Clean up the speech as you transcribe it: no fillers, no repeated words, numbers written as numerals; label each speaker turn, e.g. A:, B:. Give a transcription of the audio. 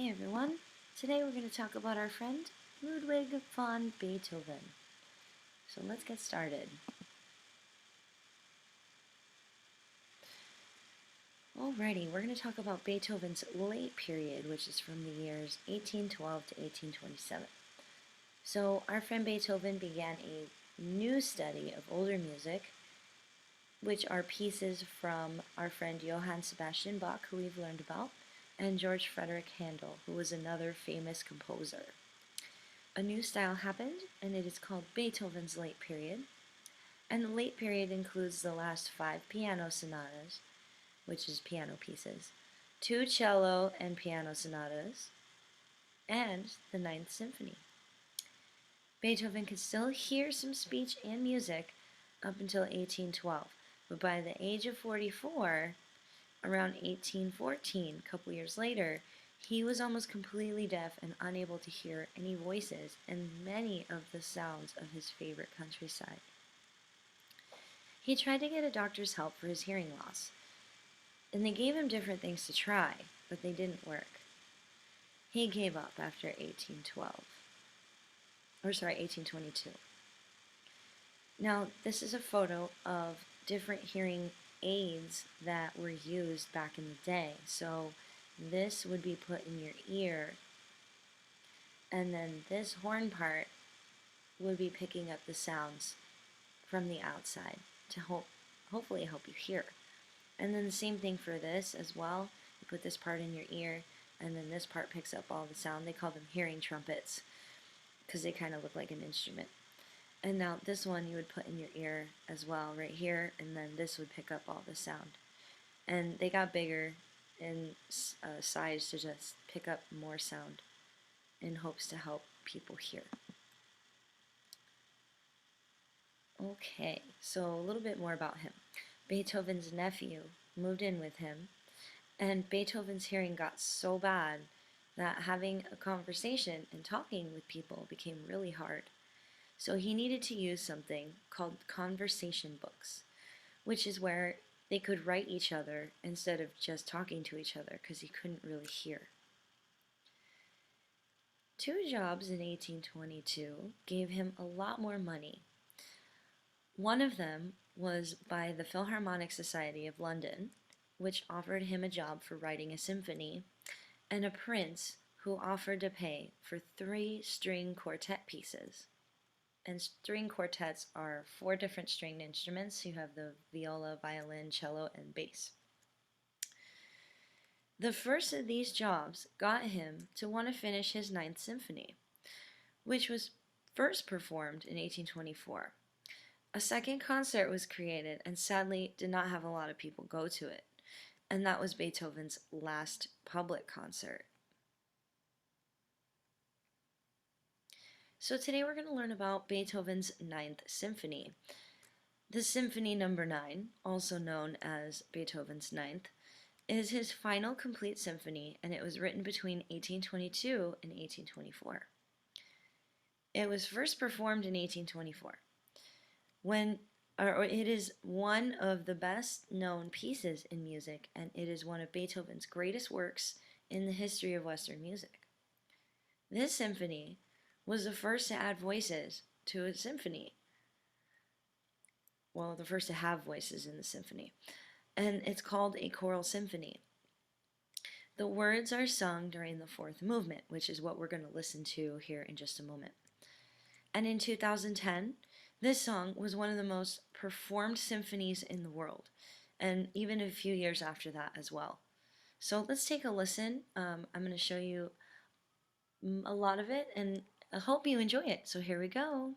A: Hey everyone, today we're going to talk about our friend Ludwig van Beethoven. So let's get started. Alrighty, we're going to talk about Beethoven's late period, which is from the years 1812 to 1827. So our friend Beethoven began a new study of older music, which are pieces from our friend Johann Sebastian Bach, who we've learned about, and George Frederick Handel, who was another famous composer. A new style happened, and it is called Beethoven's late period. And the late period includes the last 5 piano sonatas, which is piano pieces, 2 cello and piano sonatas, and the Ninth Symphony. Beethoven could still hear some speech and music up until 1812, but by the age of 44, around 1814, a couple years later, he was almost completely deaf and unable to hear any voices and many of the sounds of his favorite countryside. He tried to get a doctor's help for his hearing loss, and they gave him different things to try, but they didn't work. He gave up after 1822. Now, this is a photo of different hearing aids that were used back in the day. So this would be put in your ear, and then this horn part would be picking up the sounds from the outside to hopefully help you hear. And then the same thing for this as well. You put this part in your ear, and then this part picks up all the sound. They call them hearing trumpets because they kind of look like an instrument. And now this one you would put in your ear as well, right here, and then this would pick up all the sound. And they got bigger in size to just pick up more sound in hopes to help people hear. Okay, so a little bit more about him. Beethoven's nephew moved in with him, and Beethoven's hearing got so bad that having a conversation and talking with people became really hard. So he needed to use something called conversation books, which is where they could write each other instead of just talking to each other because he couldn't really hear. 2 jobs in 1822 gave him a lot more money. One of them was by the Philharmonic Society of London, which offered him a job for writing a symphony, and a prince who offered to pay for 3 string quartet pieces. And string quartets are 4 different stringed instruments. You have the viola, violin, cello, and bass. The first of these jobs got him to want to finish his Ninth Symphony, which was first performed in 1824. A second concert was created and sadly did not have a lot of people go to it, and that was Beethoven's last public concert. So today we're going to learn about Beethoven's Ninth Symphony. The Symphony Number 9, also known as Beethoven's Ninth, is his final complete symphony, and it was written between 1822 and 1824. It was first performed in 1824. It is one of the best known pieces in music, and it is one of Beethoven's greatest works in the history of Western music. This symphony was the first to add voices to a symphony. Well, the first to have voices in the symphony. And it's called a choral symphony. The words are sung during the 4th movement, which is what we're going to listen to here in just a moment. And in 2010, this song was one of the most performed symphonies in the world, and even a few years after that as well. So let's take a listen. I'm going to show you a lot of it, and I hope you enjoy it. So here we go.